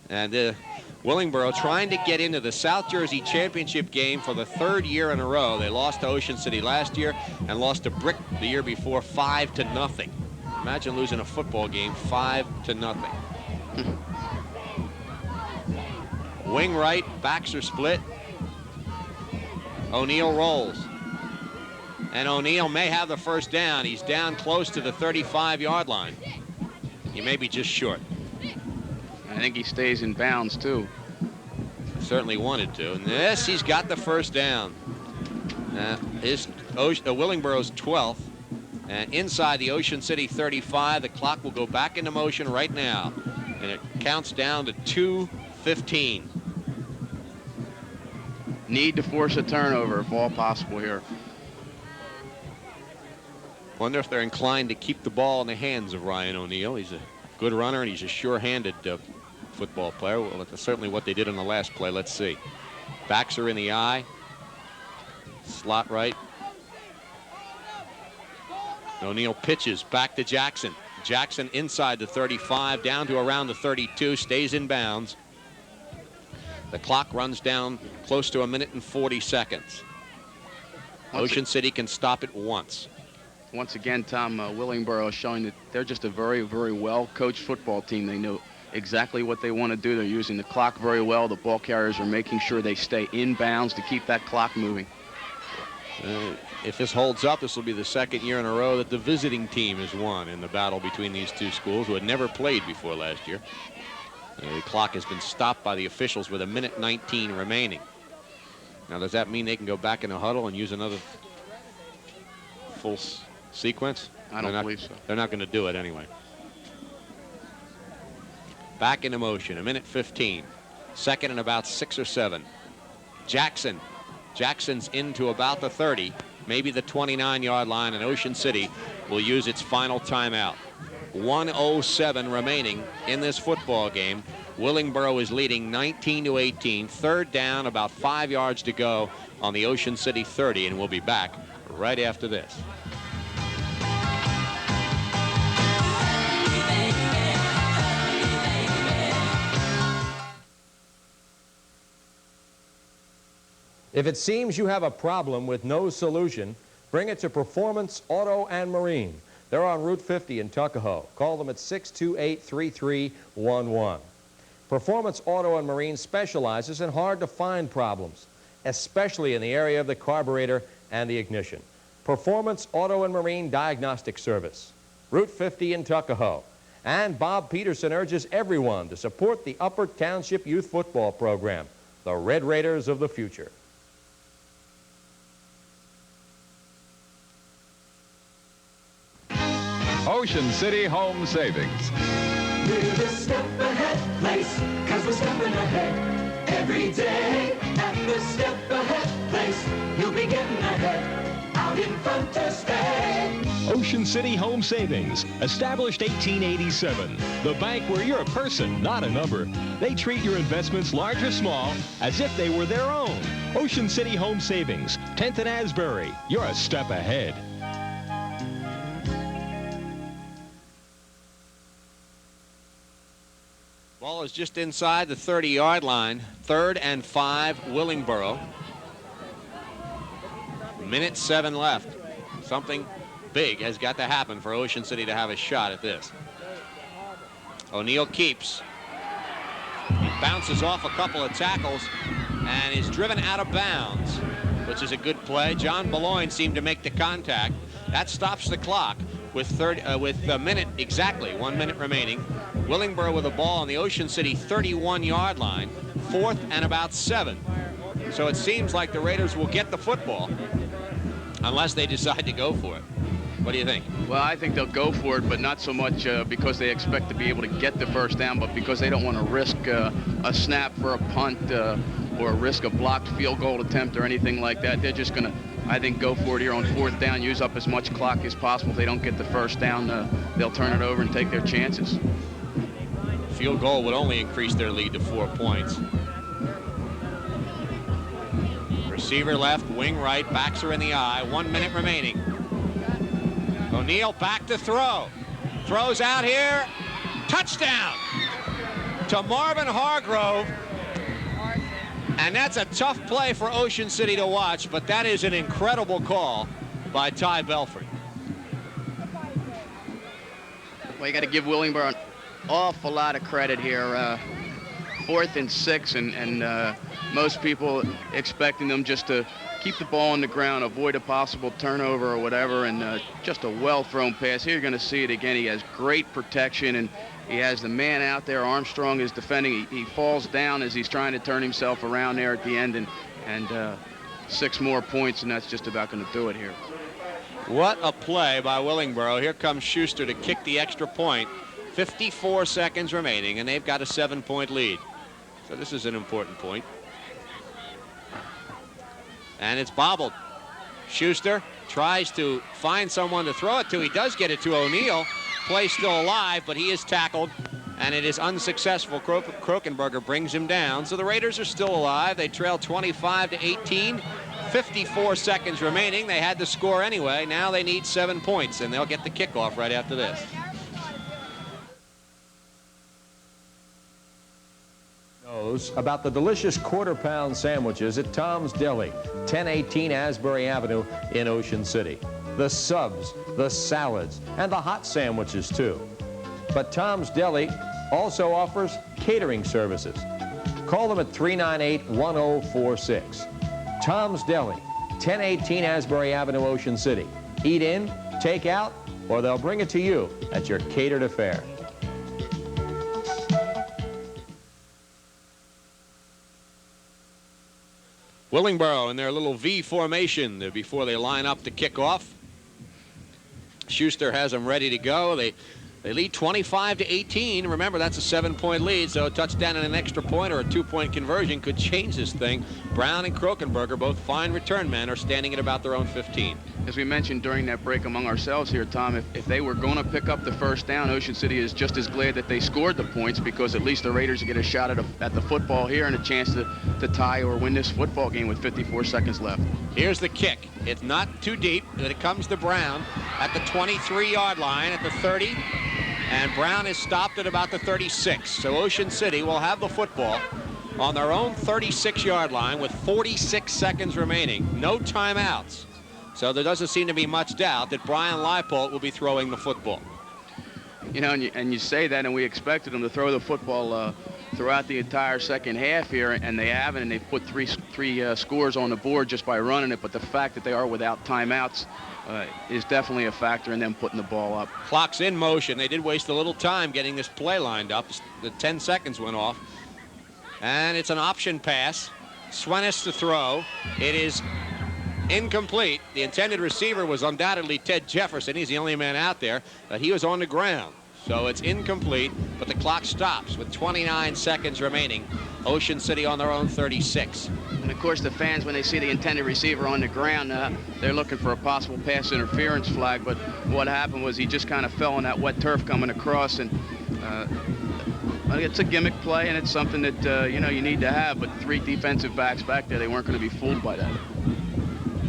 And Willingboro trying to get into the South Jersey Championship game for the 3rd year in a row. They lost to Ocean City last year and lost to Brick the year before 5-0. Imagine losing a football game 5-0. Wing right, backs are split. O'Neill rolls. And O'Neill may have the first down. He's down close to the 35-yard line. He may be just short. I think he stays in bounds, too. Certainly wanted to. And yes, he's got the first down. Willingboro's 12th. And inside the Ocean City 35, the clock will go back into motion right now. And it counts down to 2:15. Need to force a turnover if all possible here. Wonder if they're inclined to keep the ball in the hands of Ryan O'Neill. He's a good runner, and he's a sure-handed football player. Well, that's certainly what they did on the last play. Let's see. Backs are in the eye. Slot right. O'Neill pitches back to Jackson. Jackson inside the 35, down to around the 32, stays in bounds. The clock runs down close to 1 minute and 40 seconds. Ocean City can stop it once. Once again, Tom, Willingboro is showing that they're just a very, very well-coached football team. They know exactly what they want to do. They're using the clock very well. The ball carriers are making sure they stay in bounds to keep that clock moving. If this holds up, this will be the 2nd year in a row that the visiting team has won in the battle between these two schools who had never played before last year. The clock has been stopped by the officials with 1:19 remaining. Now, does that mean they can go back in a huddle and use another full sequence? I don't believe so. They're not going to do it anyway. Back into motion, 1:15. 2nd and about 6 or 7. Jackson's into about the 30, maybe the 29-yard line, and Ocean City will use its final timeout. 1:07 remaining in this football game. Willingboro is leading 19-18. 3rd down, about 5 yards to go on the Ocean City 30, and we'll be back right after this. If it seems you have a problem with no solution, bring it to Performance Auto and Marine. They're on Route 50 in Tuckahoe. Call them at 628-3311. Performance Auto and Marine specializes in hard-to-find problems, especially in the area of the carburetor and the ignition. Performance Auto and Marine Diagnostic Service, Route 50 in Tuckahoe. And Bob Peterson urges everyone to support the Upper Township Youth Football Program, the Red Raiders of the future. Ocean City Home Savings. We're the step ahead place, 'cause we're stepping ahead every day. At the step ahead place, you'll be getting ahead, out in front to stay. Ocean City Home Savings, established 1887. The bank where you're a person, not a number. They treat your investments, large or small, as if they were their own. Ocean City Home Savings, 10th and Asbury. You're a step ahead. Ball is just inside the 30-yard line. 3rd and 5, Willingboro. 1:07 left. Something big has got to happen for Ocean City to have a shot at this. O'Neill keeps. He bounces off a couple of tackles and is driven out of bounds, which is a good play. John Boulogne seemed to make the contact. That stops the clock with a minute exactly, 1 minute remaining. Willingboro with the ball on the Ocean City 31-yard line, 4th and about 7. So it seems like the Raiders will get the football unless they decide to go for it. What do you think? Well, I think they'll go for it, but not so much because they expect to be able to get the first down, but because they don't want to risk a snap for a punt or risk a blocked field goal attempt or anything like that. They're just going to, I think, go for it here on 4th down, use up as much clock as possible. If they don't get the first down, they'll turn it over and take their chances. Field goal would only increase their lead to 4 points. Receiver left, wing right, backs are in the eye. 1 minute remaining. O'Neill back to throw. Throws out here. Touchdown to Marvin Hargrove. And that's a tough play for Ocean City to watch, but that is an incredible call by Ty Belford. Well, you got to give Willingboro an awful lot of credit here. 4th and 6, and most people expecting them just to keep the ball on the ground, avoid a possible turnover or whatever, and just a well-thrown pass. Here you're going to see it again. He has great protection, and he has the man out there. Armstrong is defending. He falls down as he's trying to turn himself around there at the end, and 6 more points, and that's just about going to do it here. What a play by Willingboro. Here comes Schuster to kick the extra point. 54 seconds remaining, and they've got a 7-point lead. So this is an important point. And it's bobbled. Schuster tries to find someone to throw it to. He does get it to O'Neill. Play still alive, but he is tackled, and it is unsuccessful. Krokenberger brings him down. So the Raiders are still alive. They trail 25-18. 54 seconds remaining. They had the score anyway. Now they need 7 points, and they'll get the kickoff right after this. About the delicious quarter-pound sandwiches at Tom's Deli, 1018 Asbury Avenue in Ocean City. The subs, the salads, and the hot sandwiches, too. But Tom's Deli also offers catering services. Call them at 398-1046. Tom's Deli, 1018 Asbury Avenue, Ocean City. Eat in, take out, or they'll bring it to you at your catered affair. Willingboro in their little V formation before they line up to kick off. Schuster has them ready to go. They lead 25-18. Remember, that's a 7-point lead, so a touchdown and an extra point or a 2-point conversion could change this thing. Brown and Krokenberger, both fine return men, are standing at about their own 15. As we mentioned during that break among ourselves here, Tom, if they were going to pick up the first down, Ocean City is just as glad that they scored the points, because at least the Raiders get a shot at the football here and a chance to tie or win this football game with 54 seconds left. Here's the kick. It's not too deep, but it comes to Brown at the 23-yard line, at the 30. And Brown is stopped at about the 36. So Ocean City will have the football on their own 36-yard line with 46 seconds remaining. No timeouts. So there doesn't seem to be much doubt that Brian Leipold will be throwing the football. You know, and you say that, and we expected them to throw the football throughout the entire second half here, and they haven't, and they've put three scores on the board just by running it. But the fact that they are without timeouts is definitely a factor in them putting the ball up. Clock's in motion. They did waste a little time getting this play lined up. The 10 seconds went off. And it's an option pass. Swenis to throw. It is incomplete. The intended receiver was undoubtedly Ted Jefferson. He's the only man out there, but he was on the ground. So it's incomplete, but the clock stops with 29 seconds remaining. Ocean City on their own 36. And of course the fans, when they see the intended receiver on the ground, they're looking for a possible pass interference flag, but what happened was he just kind of fell on that wet turf coming across, and it's a gimmick play, and it's something that you need to have, but 3 defensive backs back there, they weren't going to be fooled by that.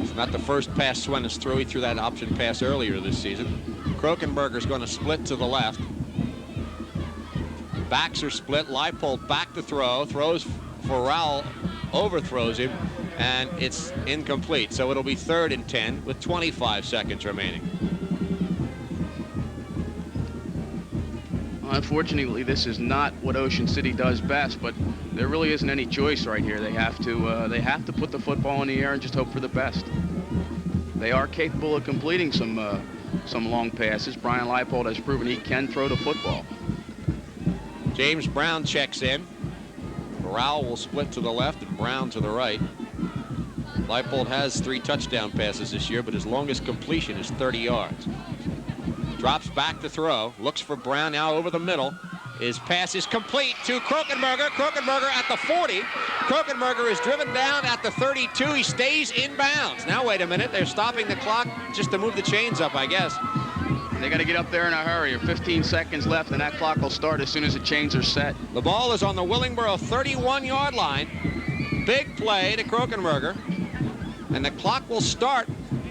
It's not the first pass Swenis threw. He threw that option pass earlier this season. Krokenberger's going to split to the left. Backs are split. Leipold back to throw. Throws for Rowell. Overthrows him. And it's incomplete. So it'll be 3rd and 10 with 25 seconds remaining. Unfortunately, this is not what Ocean City does best, but there really isn't any choice right here. They have to put the football in the air and just hope for the best. They are capable of completing some long passes. Brian Leipold has proven he can throw the football. James Brown checks in. Rowell will split to the left and Brown to the right. Leipold has 3 touchdown passes this year, but his longest completion is 30 yards. Drops back to throw. Looks for Brown now over the middle. His pass is complete to Krokenberger. Krokenberger at the 40. Krokenberger is driven down at the 32. He stays in bounds. Now, wait a minute. They're stopping the clock just to move the chains up, I guess. They got to get up there in a hurry. 15 seconds left, and that clock will start as soon as the chains are set. The ball is on the Willingboro 31-yard line. Big play to Krokenberger. And the clock will start,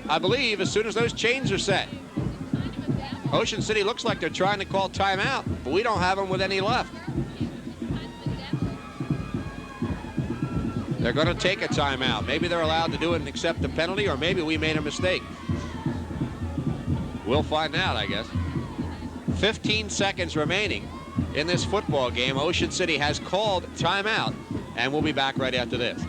I believe, as soon as those chains are set. Ocean City looks like they're trying to call timeout, but we don't have them with any left. They're going to take a timeout. Maybe they're allowed to do it and accept the penalty, or maybe we made a mistake. We'll find out, I guess. 15 seconds remaining in this football game. Ocean City has called timeout, and we'll be back right after this.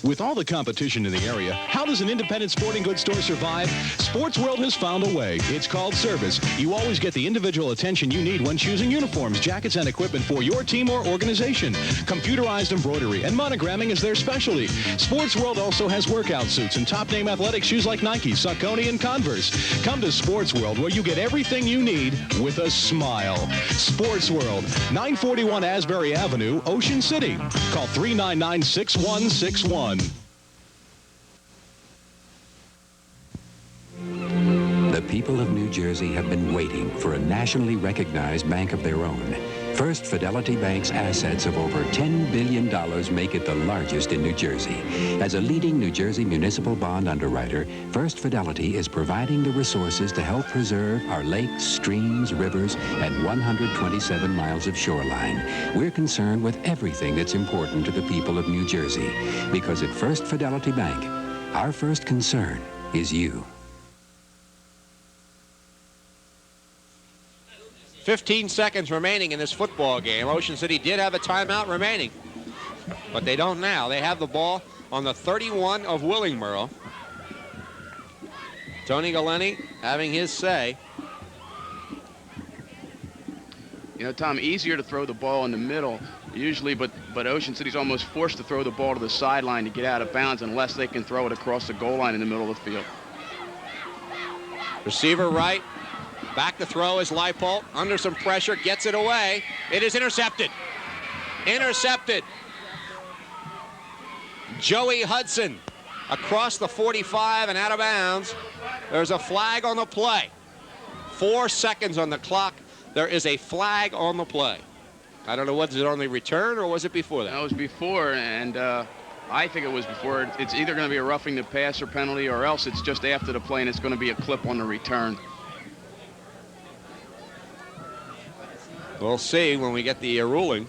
With all the competition in the area, how does an independent sporting goods store survive? Sports World has found a way. It's called service. You always get the individual attention you need when choosing uniforms, jackets, and equipment for your team or organization. Computerized embroidery and monogramming is their specialty. Sports World also has workout suits and top-name athletic shoes like Nike, Saucony, and Converse. Come to Sports World, where you get everything you need with a smile. Sports World, 941 Asbury Avenue, Ocean City. Call 399-6161. The people of New Jersey have been waiting for a nationally recognized bank of their own. First Fidelity Bank's assets of over $10 billion make it the largest in New Jersey. As a leading New Jersey municipal bond underwriter, First Fidelity is providing the resources to help preserve our lakes, streams, rivers, and 127 miles of shoreline. We're concerned with everything that's important to the people of New Jersey, because at First Fidelity Bank, our first concern is you. 15 seconds remaining in this football game. Ocean City did have a timeout remaining, but they don't now. They have the ball on the 31 of Willingboro. Tony Galeni having his say. You know, Tom, easier to throw the ball in the middle usually, but Ocean City's almost forced to throw the ball to the sideline to get out of bounds unless they can throw it across the goal line in the middle of the field. Receiver right. Back to throw is Leipold. Under some pressure, gets it away. It is intercepted. Intercepted. Joey Hudson across the 45 and out of bounds. There's a flag on the play. 4 seconds on the clock. There is a flag on the play. I don't know, was it on the return or was it before that? That was before, and I think it was before. It's either going to be a roughing the passer penalty or else it's just after the play and it's going to be a clip on the return. We'll see when we get the ruling.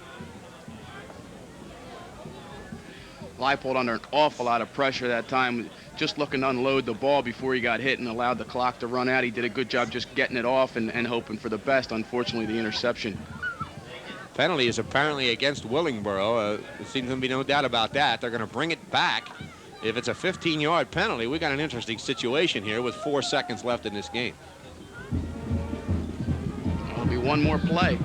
Leipold under an awful lot of pressure that time, just looking to unload the ball before he got hit and allowed the clock to run out. He did a good job just getting it off and hoping for the best. Unfortunately, the interception. Penalty is apparently against Willingboro. There seems to be no doubt about that. They're going to bring it back. If it's a 15-yard penalty, we got an interesting situation here with 4 seconds left in this game. There'll be one more play.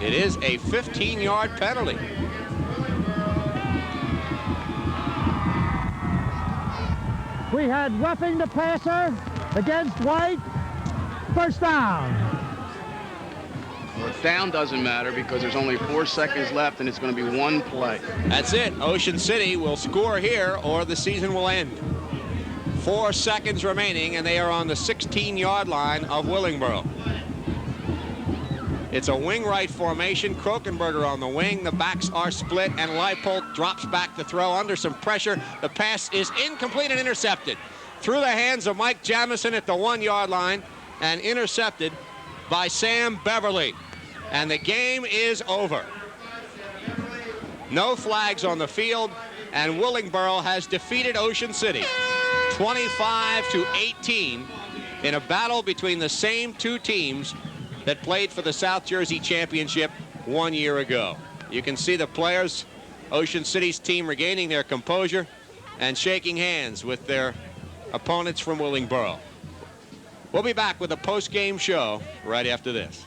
It is a 15-yard penalty. We had roughing the passer against White. First down. Well, down doesn't matter because there's only 4 seconds left and it's going to be one play. That's it. Ocean City will score here or the season will end. 4 seconds remaining and they are on the 16-yard line of Willingboro. It's a wing right formation. Krokenberger on the wing. The backs are split and Leipold drops back to throw under some pressure. The pass is incomplete and intercepted. Through the hands of Mike Jamison at the 1-yard line and intercepted by Sam Beverly. And the game is over. No flags on the field and Willingboro has defeated Ocean City 25-18 in a battle between the same two teams that played for the South Jersey Championship 1 year ago. You can see the players, Ocean City's team, regaining their composure and shaking hands with their opponents from Willingboro. We'll be back with a post-game show right after this.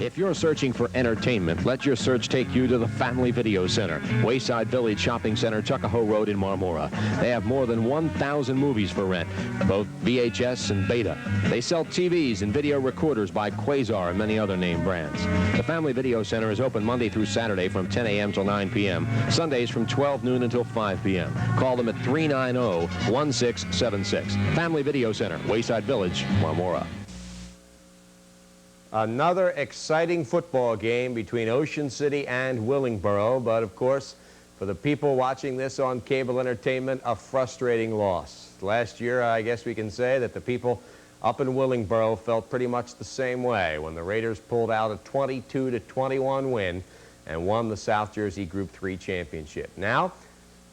If you're searching for entertainment, let your search take you to the Family Video Center, Wayside Village Shopping Center, Tuckahoe Road in Marmora. They have more than 1,000 movies for rent, both VHS and Beta. They sell TVs and video recorders by Quasar and many other name brands. The Family Video Center is open Monday through Saturday from 10 a.m. till 9 p.m., Sundays from 12 noon until 5 p.m. Call them at 390-1676. Family Video Center, Wayside Village, Marmora. Another exciting football game between Ocean City and Willingboro, but of course, for the people watching this on cable entertainment, a frustrating loss. Last year, I guess we can say that the people up in Willingboro felt pretty much the same way when the Raiders pulled out a 22-21 win and won the South Jersey Group 3 championship. Now,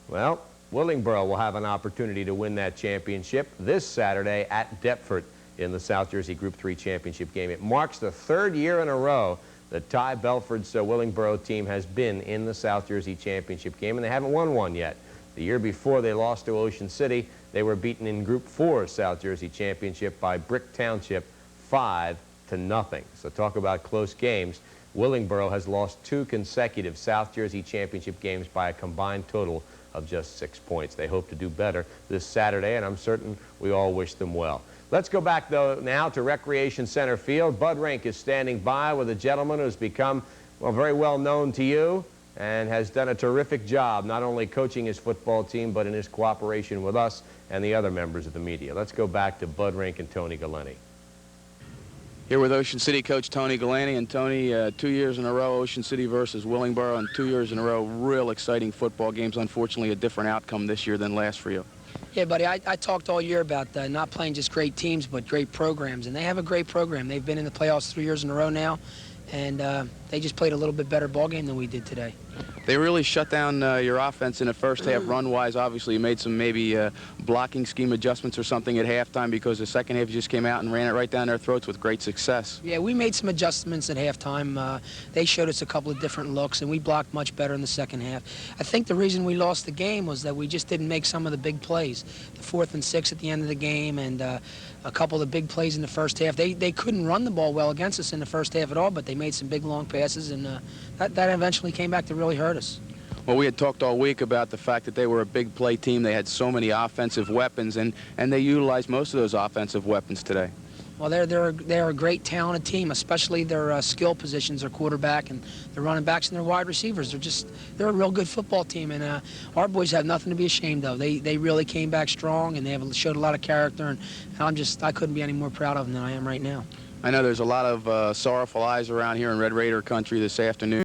well, Willingboro will have an opportunity to win that championship this Saturday at Deptford in the South Jersey Group 3 championship game. It marks the third year in a row that Ty Belford's Willingboro team has been in the South Jersey championship game, and they haven't won one yet. The year before they lost to Ocean City, they were beaten in Group 4 South Jersey championship by Brick Township 5-0. So talk about close games. Willingboro has lost 2 consecutive South Jersey championship games by a combined total of just 6 points. They hope to do better this Saturday, and I'm certain we all wish them well. Let's go back, though, now to Recreation Center Field. Bud Rink is standing by with a gentleman who's become, well, very well known to you and has done a terrific job not only coaching his football team, but in his cooperation with us and the other members of the media. Let's go back to Bud Rink and Tony Galeni. Here with Ocean City coach Tony Galeni. And Tony, 2 years in a row, Ocean City versus Willingboro, and 2 years in a row, real exciting football games. Unfortunately, a different outcome this year than last for you. Yeah, buddy, I talked all year about not playing just great teams, but great programs, and they have a great program. They've been in the playoffs 3 years in a row now, and they just played a little bit better ball game than we did today. They really shut down your offense in the first half run-wise. Obviously, you made some maybe blocking scheme adjustments or something at halftime, because the second half you just came out and ran it right down their throats with great success. Yeah, we made some adjustments at halftime. They showed us a couple of different looks, and we blocked much better in the second half. I think the reason we lost the game was that we just didn't make some of the big plays. The 4th and 6 at the end of the game, and a couple of the big plays in the first half. They couldn't run the ball well against us in the first half at all, but they made some big long passes, and that eventually came back to really hurt us. Well, we had talked all week about the fact that they were a big play team. They had so many offensive weapons, and they utilized most of those offensive weapons today. Well, they're a great talented team, especially their skill positions, their quarterback and their running backs and their wide receivers. They're a real good football team, and our boys have nothing to be ashamed of. They really came back strong, and they showed a lot of character, and I couldn't be any more proud of them than I am right now. I know there's a lot of sorrowful eyes around here in Red Raider country this afternoon.